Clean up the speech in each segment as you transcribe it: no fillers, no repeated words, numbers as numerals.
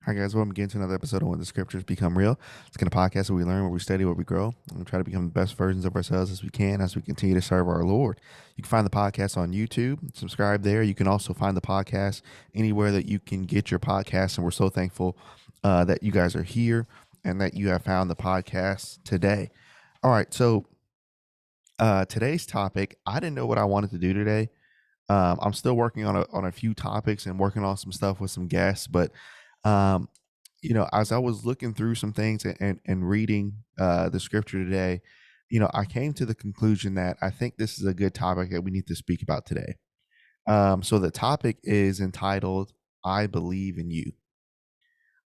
Hi guys, welcome again to another episode of When the Scriptures Become Real. It's kind of podcast where we learn, where we study, where we grow, and we try to become the best versions of ourselves as we can as we continue to serve our Lord. You can find the podcast on YouTube. Subscribe there. You can also find the podcast anywhere that you can get your podcasts, and we're so thankful that you guys are here and that you have found the podcast today. All right, so today's topic, I didn't know what I wanted to do today. I'm still working on a few topics and working on some stuff with some guests, but um, as I was looking through some things and reading the scripture today, I came to the conclusion that I think this is a good topic that we need to speak about today. So the topic is entitled, I Believe in You.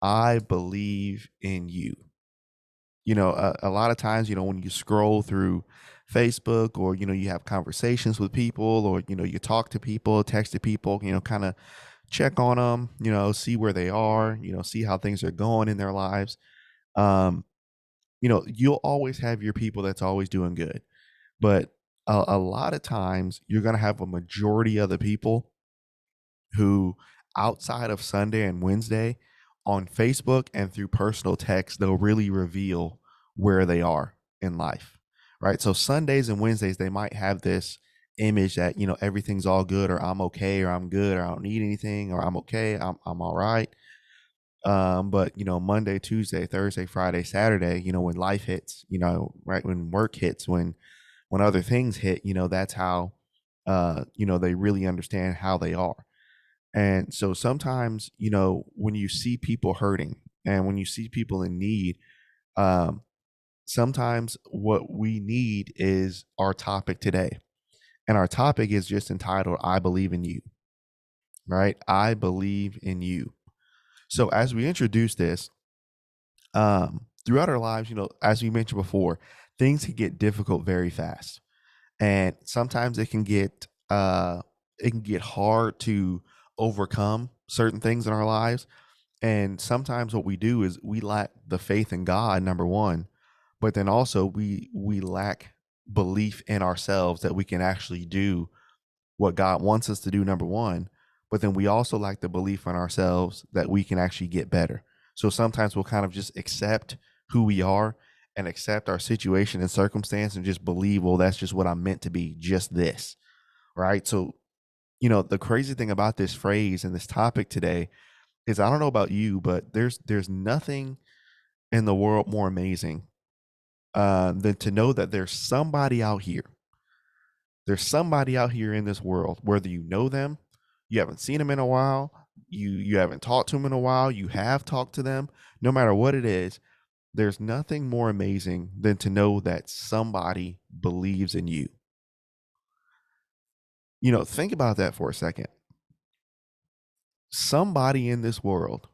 I believe in you. A lot of times, when you scroll through Facebook or, you have conversations with people or, you talk to people, text to people, kind of check on them, see where they are, see how things are going in their lives. Um, you'll always have your people that's always doing good, but a lot of times you're going to have a majority of the people who outside of Sunday and Wednesday on Facebook and through personal text, they'll really reveal where they are in life, right? So Sundays and Wednesdays, they might have this image that, everything's all good or I'm okay or I'm good or I don't need anything or I'm okay, I'm all right. But Monday, Tuesday, Thursday, Friday, Saturday, when life hits, right when work hits, when other things hit, that's how they really understand how they are. And so sometimes, when you see people hurting and when you see people in need, um, sometimes what we need is our topic today. And our topic is just entitled, I Believe in You, right? I believe in you. So as we introduce this, throughout our lives, as we mentioned before, things can get difficult very fast. And sometimes it can get hard to overcome certain things in our lives. And sometimes what we do is we lack the faith in God, number one, but then also we lack belief in ourselves that we can actually do what God wants us to do, number one, but then we also lack the belief in ourselves that we can actually get better. So sometimes we'll kind of just accept who we are and accept our situation and circumstance and just believe, well, that's just what I'm meant to be, just this. Right. So, the crazy thing about this phrase and this topic today is I don't know about you, but there's nothing in the world more amazing than to know that there's somebody out here. There's somebody out here in this world, whether you know them, you haven't seen them in a while, you haven't talked to them in a while, you have talked to them, no matter what it is, there's nothing more amazing than to know that somebody believes in you. Think about that for a second. Somebody in this world,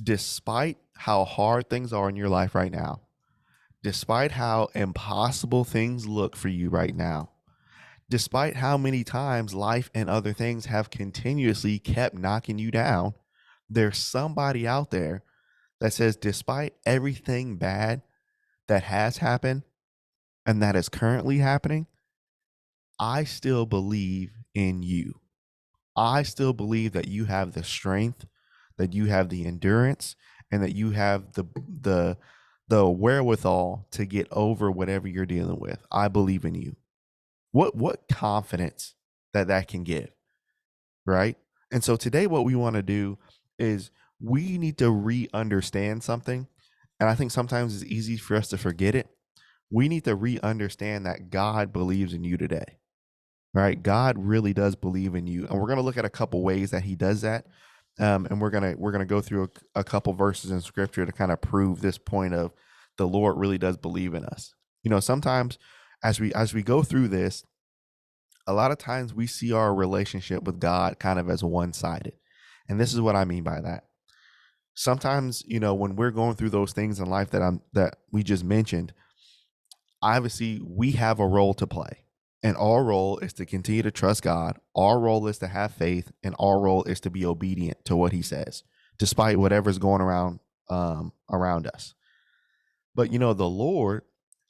despite how hard things are in your life right now, despite how impossible things look for you right now, despite how many times life and other things have continuously kept knocking you down, there's somebody out there that says, despite everything bad that has happened and that is currently happening, I still believe in you. I still believe that you have the strength, that you have the endurance, and that you have the wherewithal to get over whatever you're dealing with. I believe in you. What confidence that can give, right? And so today what we want to do is we need to re-understand something. And I think sometimes it's easy for us to forget it. We need to re-understand that God believes in you today. Right? God really does believe in you. And we're going to look at a couple ways that he does that. And we're gonna go through a couple verses in scripture to kind of prove this point of the Lord really does believe in us. Sometimes as we go through this, a lot of times we see our relationship with God kind of as one-sided. And this is what I mean by that. Sometimes, when we're going through those things in life that we just mentioned, obviously we have a role to play. And our role is to continue to trust God. Our role is to have faith, and our role is to be obedient to what he says, despite whatever's going around us. But the Lord,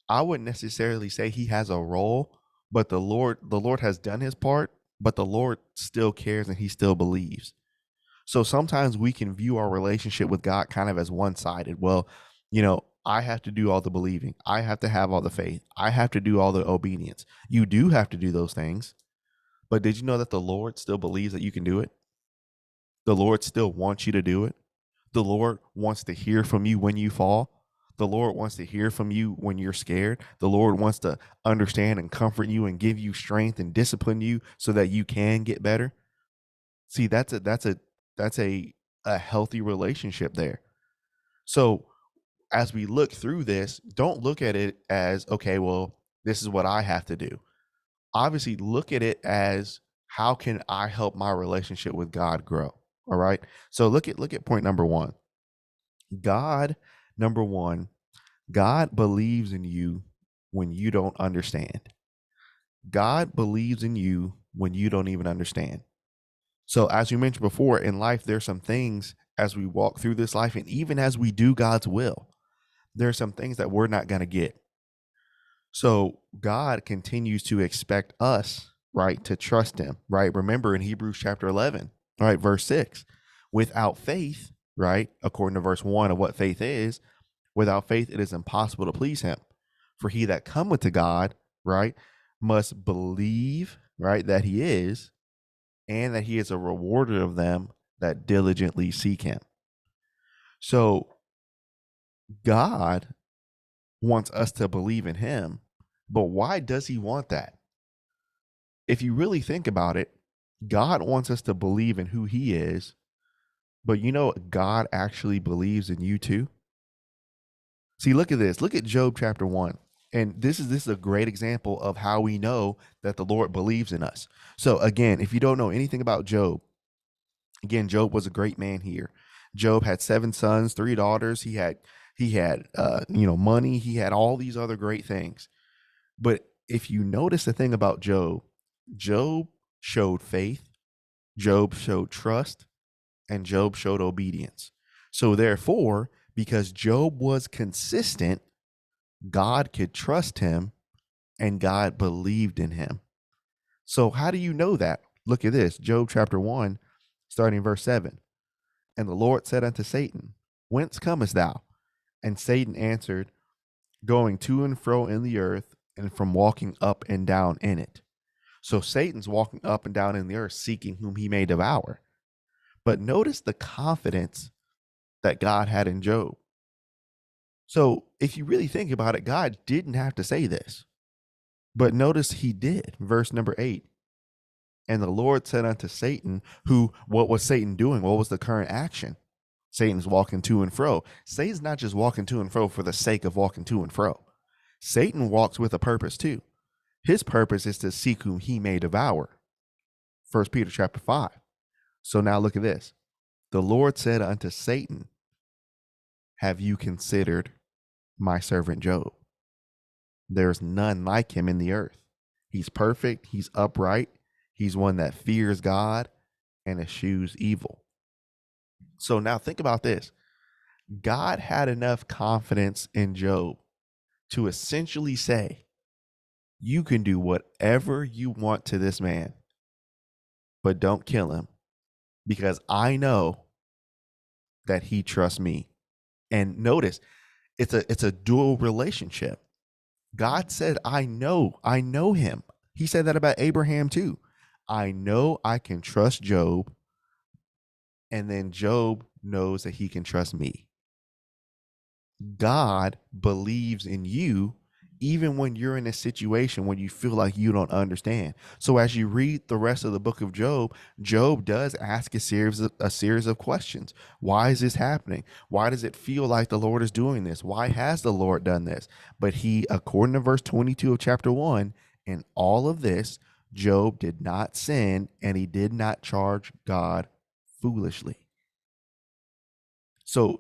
I wouldn't necessarily say he has a role, but the Lord has done his part, but the Lord still cares and he still believes. So sometimes we can view our relationship with God kind of as one-sided. Well, I have to do all the believing. I have to have all the faith. I have to do all the obedience. You do have to do those things. But did you know that the Lord still believes that you can do it? The Lord still wants you to do it. The Lord wants to hear from you when you fall. The Lord wants to hear from you when you're scared. The Lord wants to understand and comfort you and give you strength and discipline you so that you can get better. See, that's a healthy relationship there. So as we look through this, don't look at it as, okay, well, this is what I have to do. Obviously, look at it as, how can I help my relationship with God grow? All right. So look at point number one. God, number one, God believes in you when you don't understand. God believes in you when you don't even understand. So, as you mentioned before, in life, there's some things as we walk through this life, and even as we do God's will, there are some things that we're not going to get. So, God continues to expect us, right, to trust Him, right? Remember in Hebrews chapter 11, right, verse 6, without faith, right, according to verse 1 of what faith is, without faith, it is impossible to please Him. For he that cometh to God, right, must believe, right, that He is, and that He is a rewarder of them that diligently seek Him. So God wants us to believe in Him, but why does He want that? If you really think about it, God wants us to believe in who He is, but God actually believes in you too. See, look at this. Look at Job chapter 1. And this is a great example of how we know that the Lord believes in us. So again, if you don't know anything about Job, again, Job was a great man here. Job had 7 sons, 3 daughters. He had money. He had all these other great things. But if you notice the thing about Job, Job showed faith, Job showed trust, and Job showed obedience. So therefore, because Job was consistent, God could trust him and God believed in him. So how do you know that? Look at this, Job chapter 1, starting verse 7. And the Lord said unto Satan, whence comest thou? And Satan answered, going to and fro in the earth, and from walking up and down in it. So Satan's walking up and down in the earth, seeking whom he may devour. But notice the confidence that God had in Job. So if you really think about it, God didn't have to say this. But notice He did. Verse number 8. And the Lord said unto Satan, what was Satan doing? What was the current action? Satan's walking to and fro. Satan's not just walking to and fro for the sake of walking to and fro. Satan walks with a purpose too. His purpose is to seek whom he may devour. 1 Peter chapter 5. So now look at this. The Lord said unto Satan, have you considered my servant Job? There's none like him in the earth. He's perfect. He's upright. He's one that fears God and eschews evil. So now think about this. God had enough confidence in Job to essentially say, you can do whatever you want to this man, but don't kill him, because I know that he trusts me. And notice, it's a dual relationship. God said, I know him. He said that about Abraham too. I know I can trust Job, and then Job knows that he can trust me. God believes in you even when you're in a situation when you feel like you don't understand. So as you read the rest of the book of Job, Job does ask a series of questions. Why is this happening? Why does it feel like the Lord is doing this? Why has the Lord done this? But he, according to verse 22 of chapter 1, in all of this, Job did not sin and he did not charge God foolishly. So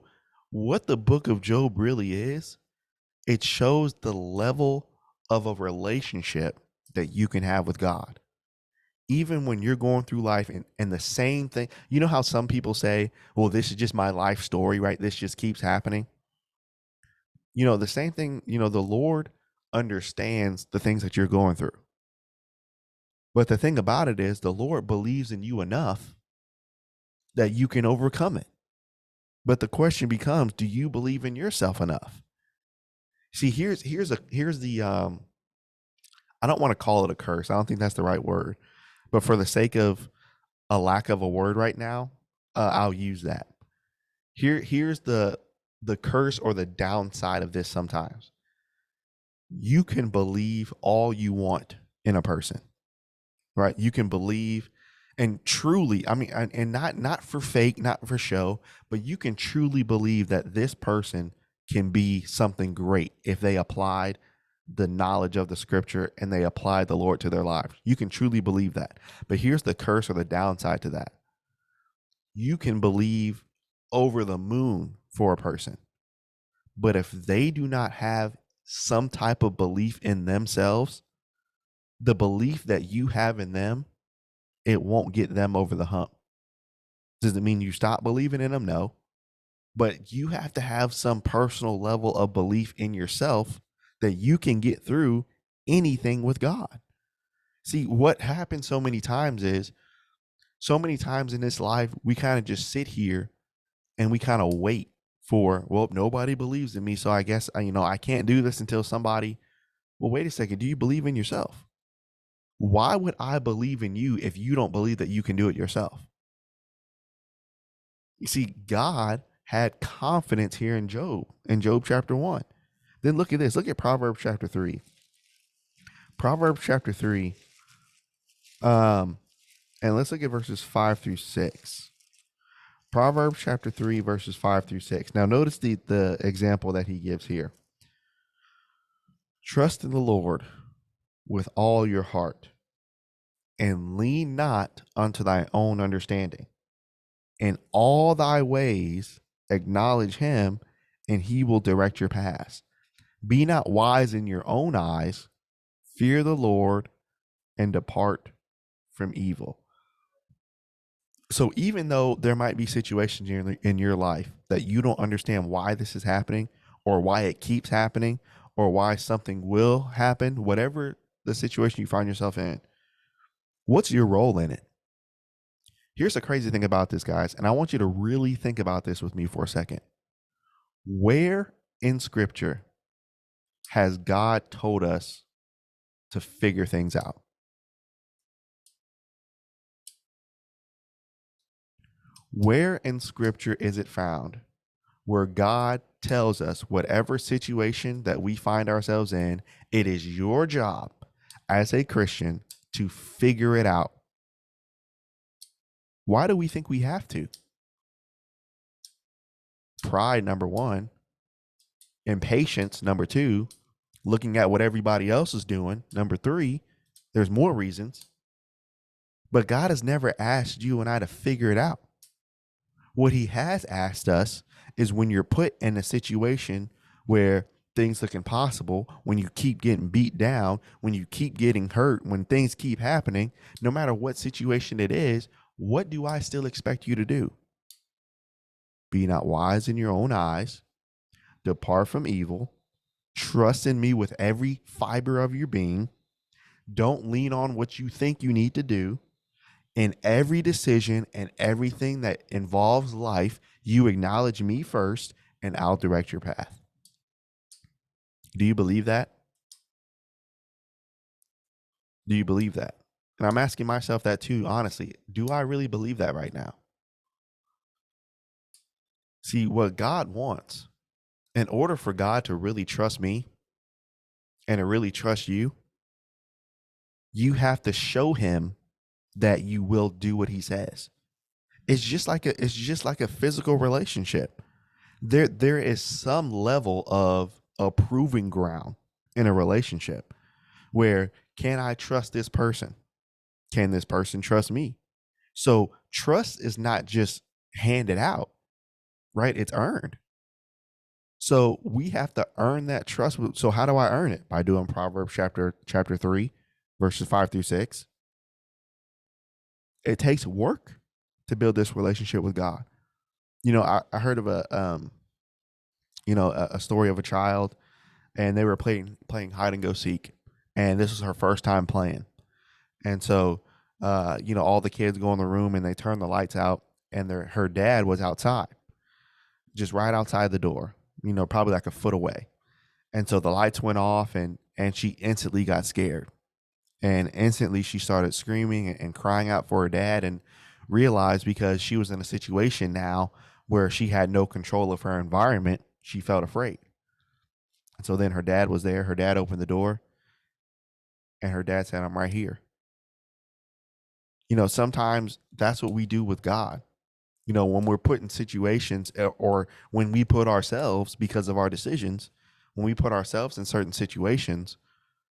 what the book of Job really is, it shows the level of a relationship that you can have with God. Even when you're going through life and the same thing, you know how some people say, well, this is just my life story, right? This just keeps happening. The same thing, the Lord understands the things that you're going through. But the thing about it is the Lord believes in you enough that you can overcome it. But the question becomes, do you believe in yourself enough? See, here's the I don't want to call it a curse. I don't think that's the right word. But for the sake of a lack of a word right now, I'll use that. Here's the curse or the downside of this sometimes. You can believe all you want in a person, right? You can believe and truly, I mean, and not for fake, not for show, but you can truly believe that this person can be something great if they applied the knowledge of the scripture and they applied the Lord to their lives. You can truly believe that. But here's the curse or the downside to that. You can believe over the moon for a person, but if they do not have some type of belief in themselves, the belief that you have in them, it won't get them over the hump. Does it mean you stop believing in them? No. But you have to have some personal level of belief in yourself that you can get through anything with God. See, what happens so many times is, so many times in this life, we kind of just sit here and we kind of wait for, well, nobody believes in me, so I guess I can't do this until somebody. Well, wait a second. Do you believe in yourself? Why would I believe in you if you don't believe that you can do it yourself? You see, God had confidence here in Job chapter 1. Then look at this. Look at Proverbs chapter 3. Proverbs chapter 3. And let's look at verses 5 through 6. Proverbs chapter 3, verses 5 through 6. Now, notice the example that he gives here. Trust in the Lord with all your heart, and lean not unto thy own understanding. In all thy ways acknowledge him, and he will direct your paths. Be not wise in your own eyes. Fear the Lord and depart from evil. So even though there might be situations in your life that you don't understand why this is happening, or why it keeps happening, or why something will happen, whatever the situation you find yourself in, what's your role in it? Here's the crazy thing about this, guys, and I want you to really think about this with me for a second. Where in Scripture has God told us to figure things out? Where in Scripture is it found where God tells us whatever situation that we find ourselves in, it is your job as a Christian to figure it out? Why do we think we have to? Pride, number one. Impatience, number two. Looking at what everybody else is doing, number three. There's more reasons. But God has never asked you and I to figure it out. What he has asked us is, when you're put in a situation where things look impossible, when you keep getting beat down, when you keep getting hurt, when things keep happening, no matter what situation it is, what do I still expect you to do? Be not wise in your own eyes. Depart from evil. Trust in me with every fiber of your being. Don't lean on what you think you need to do. In every decision and everything that involves life, you acknowledge me first, and I'll direct your path. Do you believe that? Do you believe that? And I'm asking myself that too, honestly. Do I really believe that right now? See, what God wants, in order for God to really trust me and to really trust you, you have to show him that you will do what he says. It's just like a physical relationship. There is some level of a proving ground in a relationship where, can I trust this person? Can this person trust me? So trust is not just handed out, right? It's earned. So we have to earn that trust. So how do I earn it? By doing Proverbs chapter 3, verses 5 through 6. It takes work to build this relationship with God. I heard of a story of a child, and they were playing hide and go seek, and this was her first time playing. And so all the kids go in the room and they turn the lights out, and her dad was outside, just right outside the door, probably like a foot away. And so the lights went off, and she instantly got scared. And instantly she started screaming and crying out for her dad, and realized because she was in a situation now where she had no control of her environment, she felt afraid. And so then her dad was there. Her dad opened the door, and her dad said, "I'm right here." Sometimes that's what we do with God. When we're put in situations, or when we put ourselves, because of our decisions, when we put ourselves in certain situations,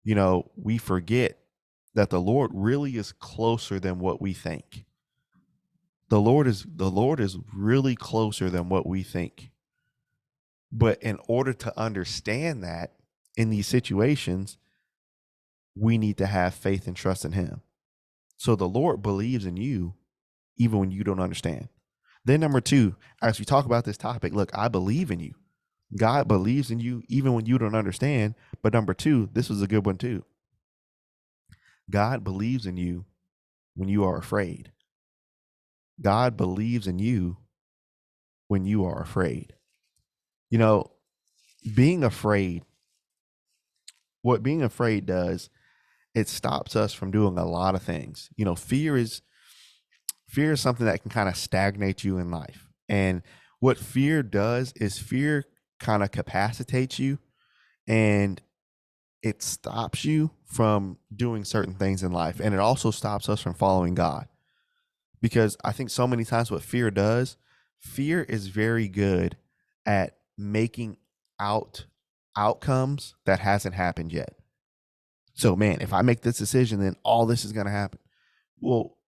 we forget that the Lord really is closer than what we think. The Lord is really closer than what we think. But in order to understand that in these situations, we need to have faith and trust in him. So the Lord believes in you even when you don't understand. Then number two, as we talk about this topic, look, I believe in you. God believes in you even when you don't understand. But number two, this was a good one too. God believes in you when you are afraid. God believes in you when you are afraid. Being afraid, what being afraid does, it stops us from doing a lot of things. Fear is something that can kind of stagnate you in life. And what fear does is fear kind of capacitates you, and it stops you from doing certain things in life. And it also stops us from following God. Because I think so many times what fear is very good at making outcomes that hasn't happened yet. So, man, if I make this decision, then all this is going to happen. Well,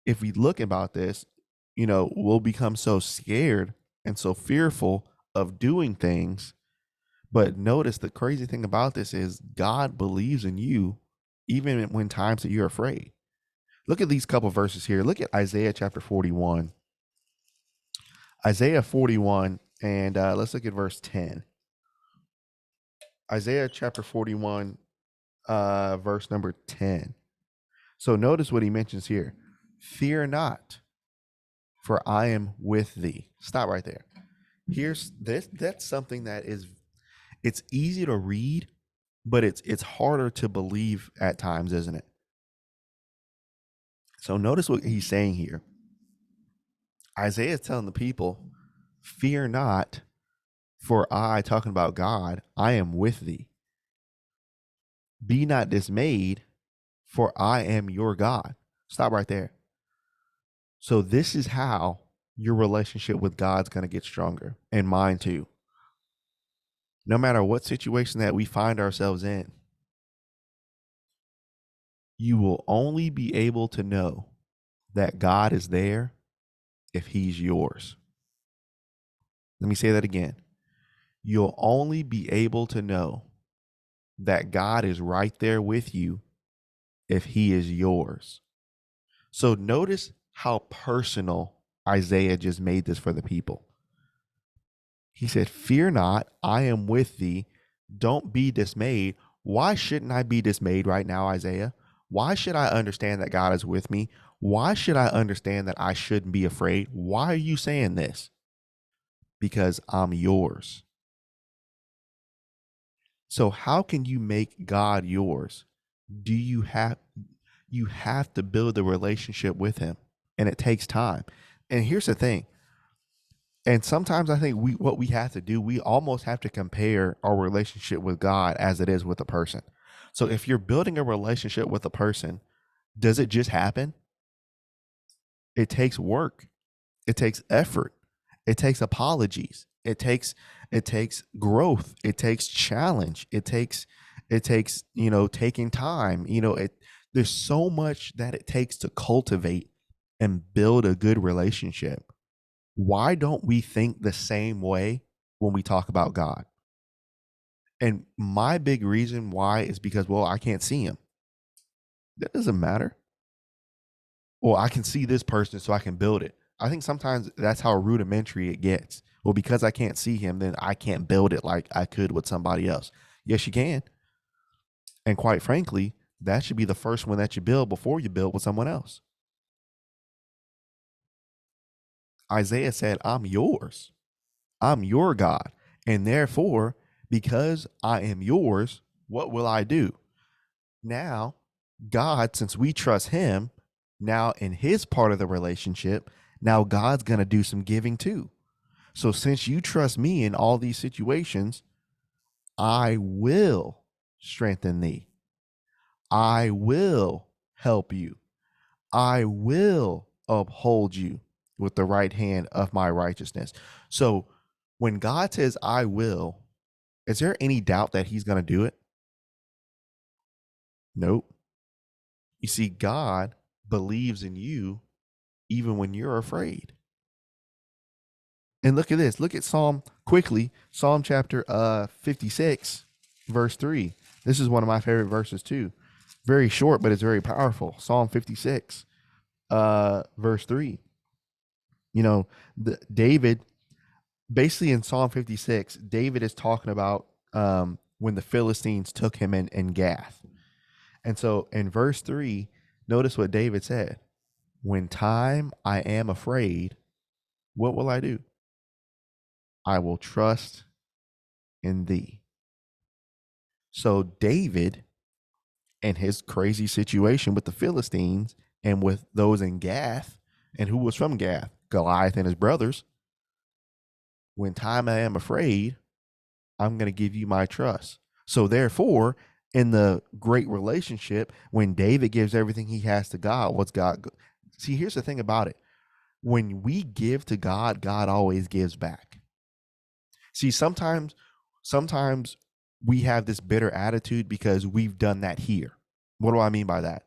if we look about this, we'll become so scared and so fearful of doing things. But notice the crazy thing about this is God believes in you even when times that you're afraid. Look at these couple verses here. Look at Isaiah chapter 41. Isaiah 41, and let's look at verse 10. Isaiah chapter 41, verse number 10. So notice what he mentions here. Fear not, for I am with thee. Stop right there. Here's this. That's something that it's easy to read, but it's harder to believe at times, isn't it? So notice what he's saying here. Isaiah is telling the people, fear not, for I, talking about God, I am with thee. Be not dismayed, for I am your God. Stop right there. So this is how your relationship with God's going to get stronger, and mine too. No matter what situation that we find ourselves in, you will only be able to know that God is there if he's yours. Let me say that again. You'll only be able to know that God is right there with you if he is yours. So notice how personal Isaiah just made this for the people. He said, fear not, I am with thee. Don't be dismayed. Why shouldn't I be dismayed right now, Isaiah? Why should I understand that God is with me? Why should I understand that I shouldn't be afraid? Why are you saying this? Because I'm yours. So how can you make God yours? You have to build a relationship with him, and it takes time. And here's the thing. And sometimes I think what we have to do, we almost have to compare our relationship with God as it is with a person. So if you're building a relationship with a person, does it just happen? It takes work. It takes effort. It takes apologies. It takes growth. It takes challenge. It takes taking time. There's so much that it takes to cultivate and build a good relationship. Why don't we think the same way when we talk about God? And my big reason why is because, well, I can't see him. That doesn't matter. Well, I can see this person, so I can build it. I think sometimes that's how rudimentary it gets. Well, because I can't see him, then I can't build it like I could with somebody else. Yes, you can. And quite frankly, that should be the first one that you build before you build with someone else. Isaiah said, I'm yours. I'm your God. And therefore, because I am yours, what will I do? Now, God, since we trust him, now in his part of the relationship, now God's going to do some giving too. So since you trust me in all these situations, I will strengthen thee. I will help you. I will uphold you with the right hand of my righteousness. So when God says, I will, is there any doubt that he's going to do it? Nope. You see, God believes in you even when you're afraid. And look at this. Look at Psalm chapter 56, verse 3. This is one of my favorite verses too. Very short, but it's very powerful. Psalm 56, verse 3. You know, David, basically in Psalm 56, David is talking about when the Philistines took him in Gath. And so in verse 3, notice what David said. When time I am afraid, what will I do? I will trust in thee. So David and his crazy situation with the Philistines and with those in Gath, and who was from Gath? Goliath and his brothers. When time I am afraid, I'm going to give you my trust. So therefore, in the great relationship, when David gives everything he has to God, what's God? See, here's the thing about it. When we give to God, God always gives back. See, sometimes we have this bitter attitude because we've done that here. What do I mean by that?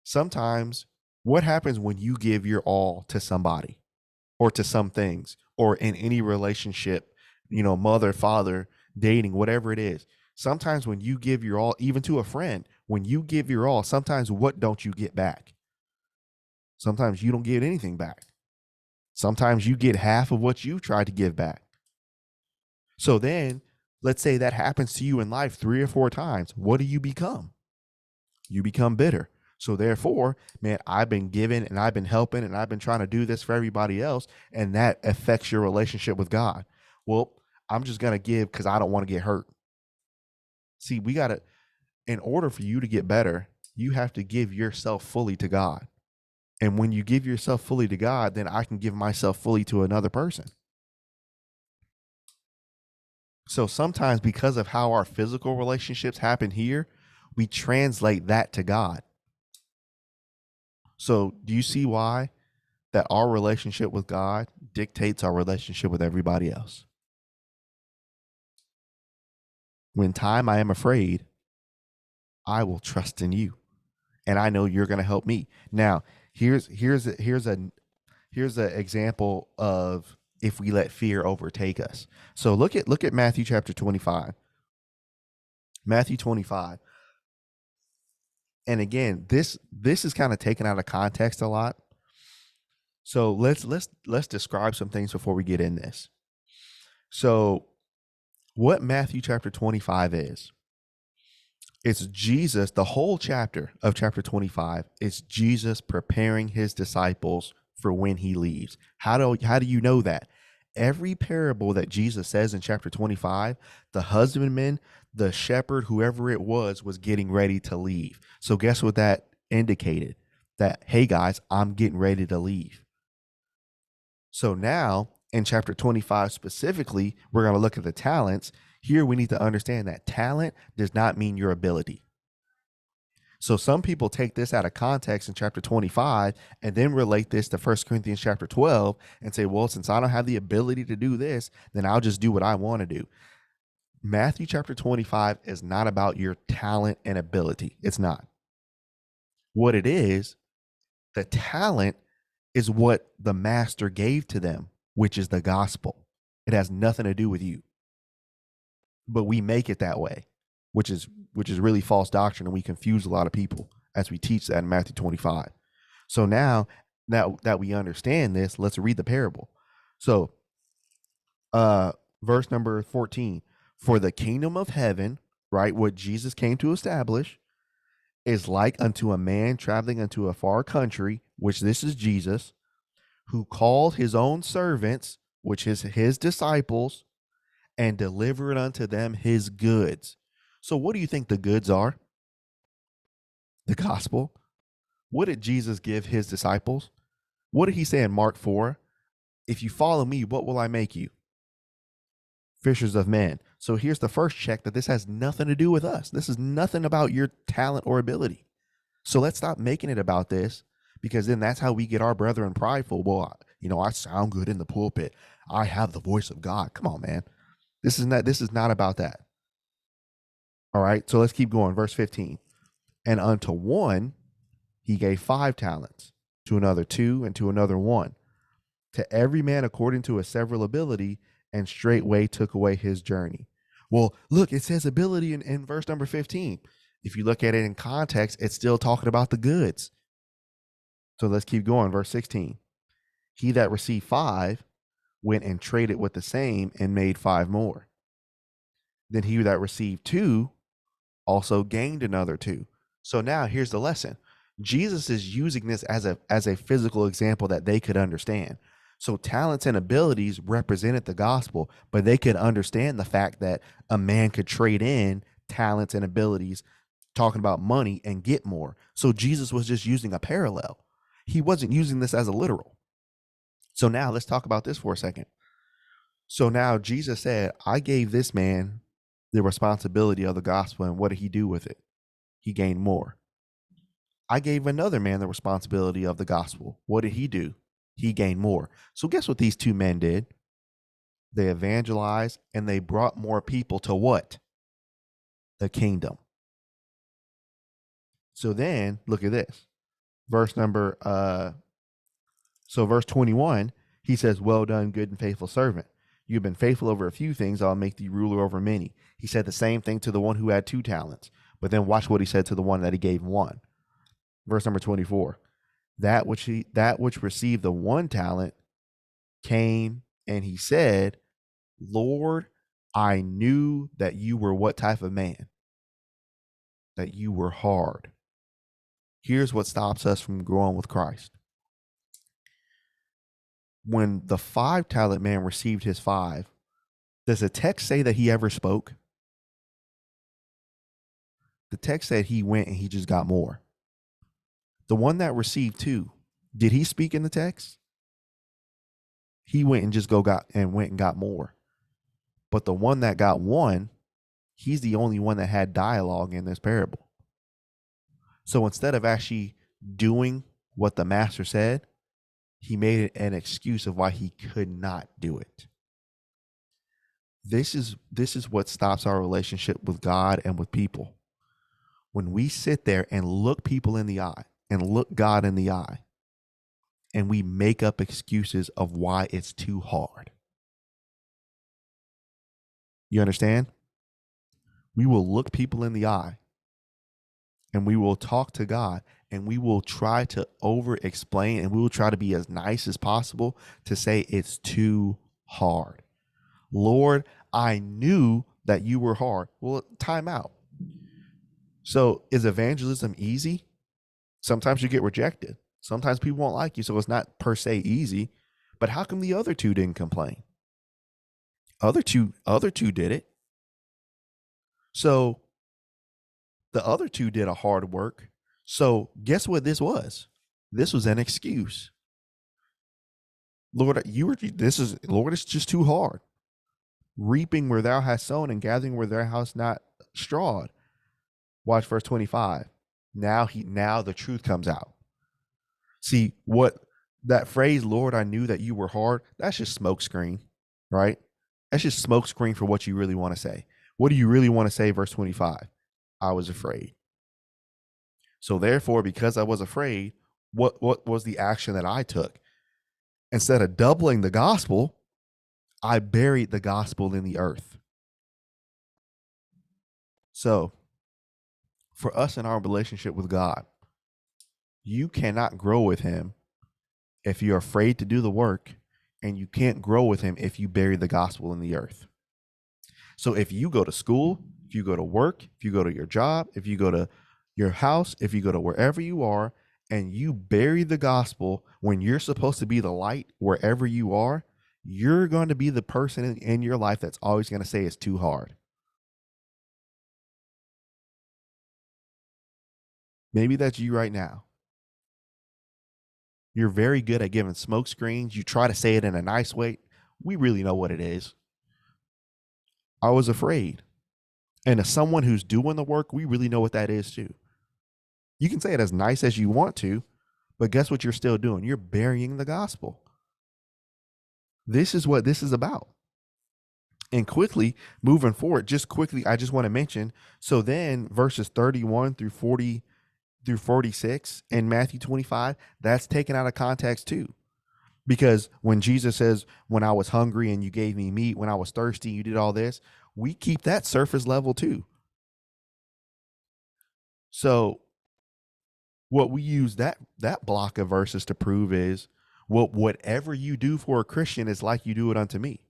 Sometimes what happens when you give your all to somebody or to some things or in any relationship, mother, father, dating, whatever it is. Sometimes when you give your all, even to a friend, when you give your all, sometimes what don't you get back? Sometimes you don't get anything back. Sometimes you get half of what you tried to give back. So then let's say that happens to you in life 3 or 4 times. What do you become? You become bitter. So therefore, man, I've been giving and I've been helping and I've been trying to do this for everybody else. And that affects your relationship with God. Well, I'm just going to give because I don't want to get hurt. See, in order for you to get better, you have to give yourself fully to God. And when you give yourself fully to God, then I can give myself fully to another person. So sometimes because of how our physical relationships happen here, we translate that to God. So do you see why that our relationship with God dictates our relationship with everybody else? When time I am afraid, I will trust in you, and I know you're going to help me. Now, here's an example of if we let fear overtake us. So look at Matthew chapter 25. Matthew 25. And again, this is kind of taken out of context a lot. So let's describe some things before we get in this. So what Matthew chapter 25 is, it's Jesus, the whole chapter of chapter 25 is Jesus preparing his disciples for when he leaves. How do you know that? Every parable that Jesus says in chapter 25, the husbandman, the shepherd, whoever it was getting ready to leave. So guess what that indicated? That, hey guys, I'm getting ready to leave. So now in chapter 25 specifically, we're going to look at the talents. Here we need to understand that talent does not mean your ability. So some people take this out of context in chapter 25 and then relate this to 1 Corinthians chapter 12 and say, well, since I don't have the ability to do this, then I'll just do what I want to do. Matthew chapter 25 is not about your talent and ability. It's not. What it is, the talent is what the master gave to them, which is the gospel. It has nothing to do with you. But we make it that way, which is really false doctrine, and we confuse a lot of people as we teach that in Matthew 25. So now that we understand this, let's read the parable. So verse number 14, for the kingdom of heaven, right, what Jesus came to establish, is like unto a man traveling unto a far country, which this is Jesus, who called his own servants, which is his disciples, and delivered unto them his goods. So, what do you think the goods are? The gospel. What did Jesus give his disciples? What did he say in Mark 4? If you follow me, what will I make you? Fishers of men. So here's the first check that this has nothing to do with us. This is nothing about your talent or ability. So let's stop making it about this, because then that's how we get our brethren prideful. Well, I sound good in the pulpit. I have the voice of God. Come on, man. This is not about that. All right. So let's keep going. Verse 15. And unto one he gave 5 talents, to another 2, and to another 1, to every man according to his several ability, and straightway took away his journey. Well, look, it says ability in verse number 15. If you look at it in context, it's still talking about the goods. So let's keep going. Verse 16. He that received 5 went and traded with the same and made 5 more. Then he that received 2 also gained another 2. So now here's the lesson. Jesus is using this as a physical example that they could understand. So talents and abilities represented the gospel, but they could understand the fact that a man could trade in talents and abilities, talking about money, and get more. So Jesus was just using a parallel. He wasn't using this as a literal. So now let's talk about this for a second. So now Jesus said, I gave this man the responsibility of the gospel, and what did he do with it? He gained more. I gave another man the responsibility of the gospel. What did he do? He gained more. So guess what these 2 men did? They evangelized, and they brought more people to what? The kingdom. So then look at this. Verse 21, he says, well done, good and faithful servant. You've been faithful over a few things. I'll make thee ruler over many. He said the same thing to the one who had 2 talents. But then watch what he said to the one that he gave 1. Verse number 24. That which received the 1 talent came, and he said, Lord, I knew that you were what type of man? That you were hard. Here's what stops us from growing with Christ. When the 5 talent man received his 5, does the text say that he ever spoke? The text said he went and he just got more. The one that received 2, did he speak in the text? He went and got more. But the one that got 1, he's the only one that had dialogue in this parable. So instead of actually doing what the master said, he made it an excuse of why he could not do it. This is what stops our relationship with God and with people. When we sit there and look people in the eye and look God in the eye, and we make up excuses of why it's too hard. You understand? We will look people in the eye, and we will talk to God, and we will try to over explain, and we will try to be as nice as possible to say it's too hard. Lord, I knew that you were hard. Well, time out. So is evangelism easy? Sometimes you get rejected. Sometimes people won't like you, so it's not per se easy. But how come the other 2 didn't complain? Other two did it. So the other 2 did a hard work. So guess what this was? This was an excuse. Lord, it's just too hard. Reaping where thou hast sown and gathering where thou hast not strawed. Watch verse 25. Now the truth comes out. See what that phrase, Lord, I knew that you were hard. That's just smoke screen, right? That's just smoke screen for what you really want to say. What do you really want to say? Verse 25. I was afraid. So therefore, because I was afraid, what was the action that I took? Instead of doubling the gospel, I buried the gospel in the earth. So for us in our relationship with God, you cannot grow with him if you're afraid to do the work, and you can't grow with him if you bury the gospel in the earth. So if you go to school, if you go to work, if you go to your job, if you go to your house, if you go to wherever you are, and you bury the gospel when you're supposed to be the light wherever you are, you're going to be the person in your life that's always going to say it's too hard. Maybe that's you right now. You're very good at giving smoke screens. You try to say it in a nice way. We really know what it is. I was afraid. And as someone who's doing the work, we really know what that is too. You can say it as nice as you want to, but guess what you're still doing? You're burying the gospel. This is what this is about. And quickly, moving forward, just quickly, I just want to mention, so then verses 31 through 40 through 46 in Matthew 25, that's taken out of context too. Because when Jesus says, when I was hungry and you gave me meat, when I was thirsty, you did all this, we keep that surface level too. So what we use that block of verses to prove is, whatever you do for a Christian is like you do it unto me.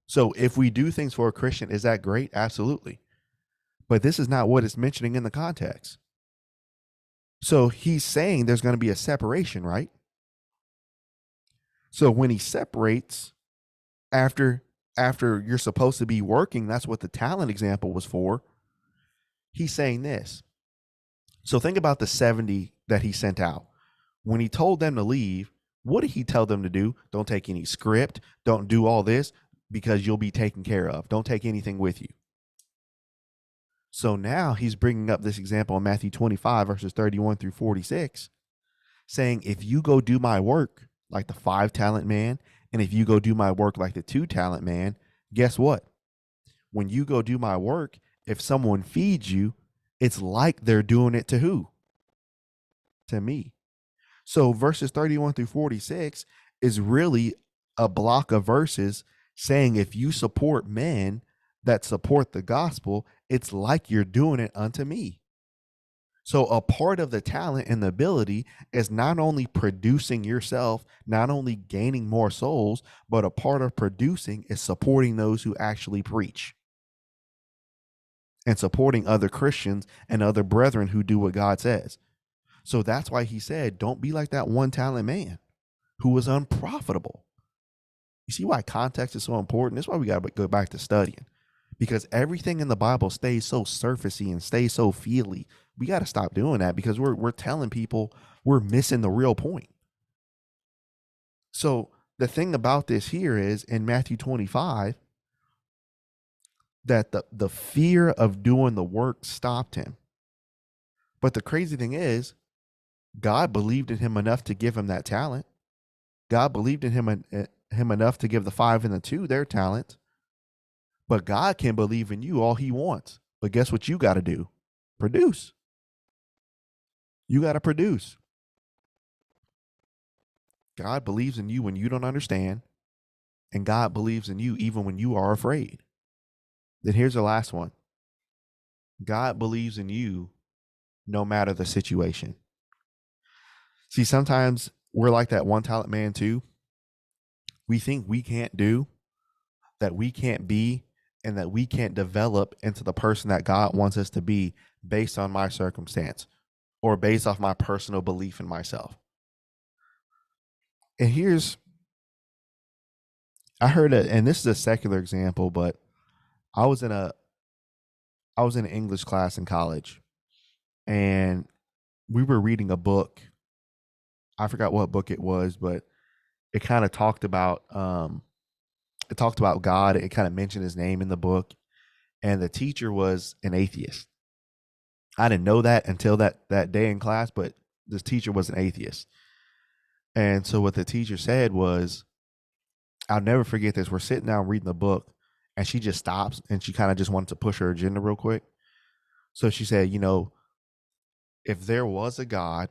So if we do things for a Christian, is that great? Absolutely. But this is not what it's mentioning in the context. So he's saying there's going to be a separation, right? So when he separates after you're supposed to be working, that's what the talent example was for. He's saying this. So think about the 70 that he sent out. When he told them to leave, what did he tell them to do? Don't take any script. Don't do all this because you'll be taken care of. Don't take anything with you. So now he's bringing up this example in Matthew 25, verses 31 through 46, saying, if you go do my work like the 5-talent man, and if you go do my work like the 2-talent man, guess what? When you go do my work, if someone feeds you, it's like they're doing it to who? To me. So verses 31 through 46 is really a block of verses saying if you support men that support the gospel, it's like you're doing it unto me. So a part of the talent and the ability is not only producing yourself, not only gaining more souls, but a part of producing is supporting those who actually preach and supporting other Christians and other brethren who do what God says. So that's why he said, don't be like that 1-talent man who was unprofitable. You see why context is so important? That's why we got to go back to studying, because everything in the Bible stays so surfacey and stays so feely. We got to stop doing that because we're telling people we're missing the real point. So the thing about this here is in Matthew 25, that the fear of doing the work stopped him. But the crazy thing is, God believed in him enough to give him that talent. God believed in him enough to give the 5 and the 2 their talent. But God can believe in you all he wants. But guess what you got to do? Produce. You got to produce. God believes in you when you don't understand, and God believes in you even when you are afraid. Then here's the last one. God believes in you no matter the situation. See, sometimes we're like that 1-talent man too. We think we can't do, that we can't be, and that we can't develop into the person that God wants us to be based on my circumstance or based off my personal belief in myself. And I heard it, and this is a secular example, but I was in an English class in college, and we were reading a book. I forgot what book it was, but it kind of talked about God. It kind of mentioned his name in the book, and the teacher was an atheist. I didn't know that until that day in class, but this teacher was an atheist. And so what the teacher said was, I'll never forget this. We're sitting down reading the book, and she just stops, and she kind of just wanted to push her agenda real quick. So she said, if there was a God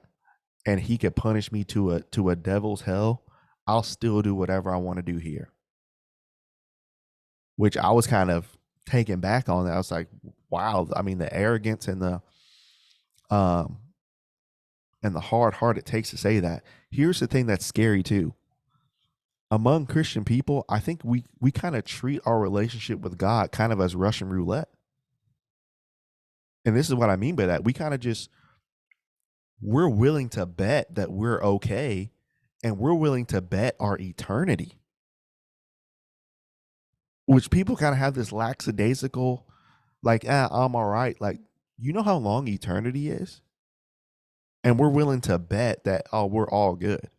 and he could punish me to a devil's hell, I'll still do whatever I want to do here. Which I was kind of taken back on that. I was like, wow. I mean, the arrogance and the hard heart it takes to say that. Here's the thing that's scary too. Among Christian people, I think we kind of treat our relationship with God kind of as Russian roulette. And this is what I mean by that. We kind of just, we're willing to bet that we're okay, and we're willing to bet our eternity, which people kind of have this lackadaisical, like, I'm all right. Like, you know how long eternity is? And we're willing to bet that, oh, we're all good.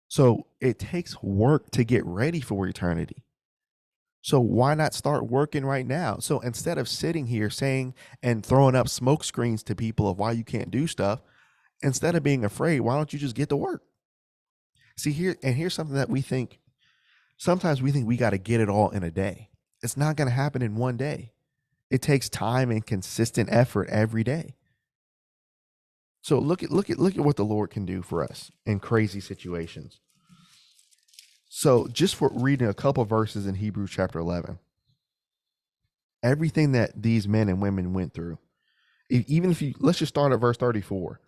So it takes work to get ready for eternity. So why not start working right now? So instead of sitting here saying and throwing up smoke screens to people of why you can't do stuff, instead of being afraid, why don't you just get to work? See, here's something that we think. Sometimes we think we got to get it all in a day. It's not going to happen in one day. It takes time and consistent effort every day. So look at what the Lord can do for us in crazy situations. So just for reading a couple verses in Hebrews chapter 11, everything that these men and women went through, even if you, let's just start at verse 34.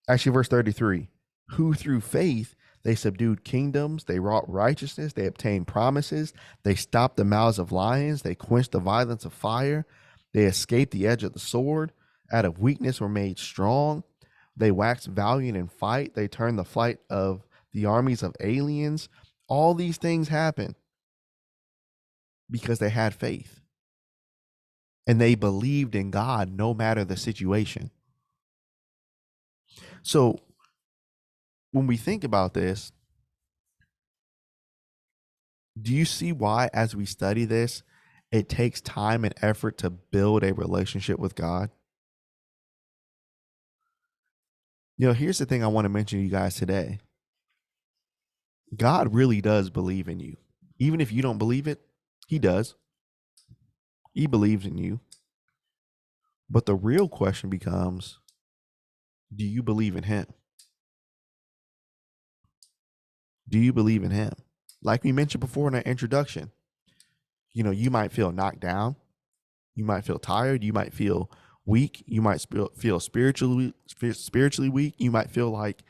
Actually, verse 33, who through faith they subdued kingdoms, they wrought righteousness, they obtained promises, they stopped the mouths of lions, they quenched the violence of fire, they escaped the edge of the sword, out of weakness were made strong, they waxed valiant in fight, they turned the flight of the armies of aliens. All these things happened because they had faith and they believed in God no matter the situation. So when we think about this, do you see why, as we study this, it takes time and effort to build a relationship with God? Here's the thing I want to mention to you guys today. God really does believe in you. Even if you don't believe it, he does. He believes in you. But the real question becomes, do you believe in him? Do you believe in him? Like we mentioned before in our introduction, you might feel knocked down. You might feel tired. You might feel weak. You might feel spiritually weak. You might feel like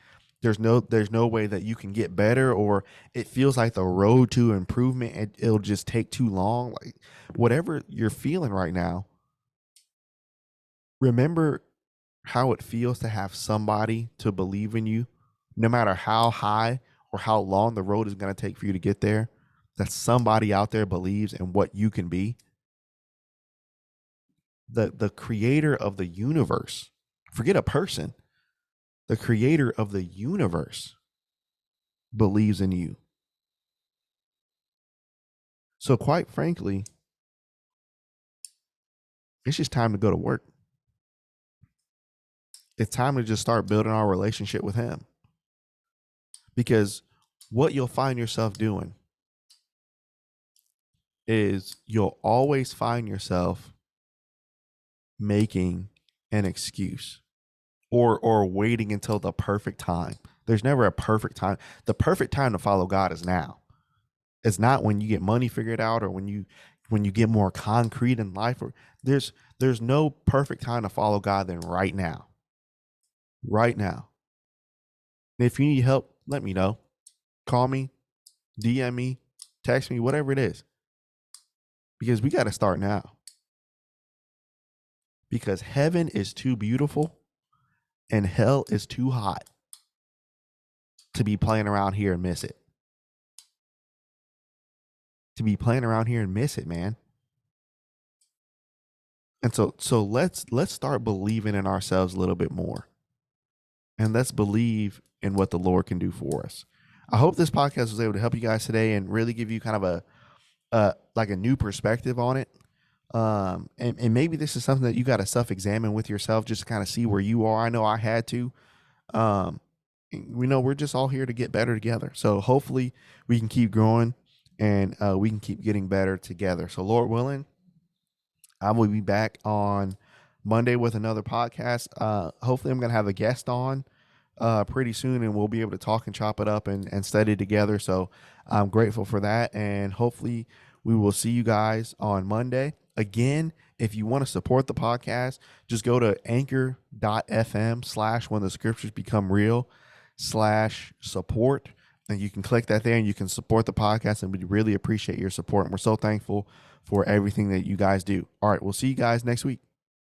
there's no way that you can get better, or it feels like the road to improvement, it'll just take too long. Like, whatever you're feeling right now, remember how it feels to have somebody to believe in you, no matter how high or how long the road is going to take for you to get there. That somebody out there believes in what you can be. The creator of the universe, forget a person, the creator of the universe believes in you. So quite frankly, it's just time to go to work. It's time to just start building our relationship with him. Because what you'll find yourself doing is you'll always find yourself making an excuse or waiting until the perfect time. There's never a perfect time. The perfect time to follow God is now. It's not when you get money figured out or when you get more concrete in life. Or there's no perfect time to follow God than right now. Right now. And if you need help, let me know. Call me, DM me, text me, whatever it is. Because we got to start now. Because heaven is too beautiful and hell is too hot to be playing around here and miss it. To be playing around here and miss it, man. And so let's start believing in ourselves a little bit more. And let's believe in what the Lord can do for us. I hope this podcast was able to help you guys today and really give you kind of a new perspective on it. And maybe this is something that you got to self-examine with yourself, just to kind of see where you are. I know I had to. We know we're just all here to get better together. So hopefully we can keep growing and we can keep getting better together. So Lord willing, I will be back on Monday with another podcast. Hopefully I'm going to have a guest on pretty soon, and we'll be able to talk and chop it up and study together. So I'm grateful for that. And hopefully we will see you guys on Monday. Again, if you want to support the podcast, just go to anchor.fm/when the scriptures become real/support. And you can click that there and you can support the podcast. And we really appreciate your support. And we're so thankful for everything that you guys do. All right. We'll see you guys next week.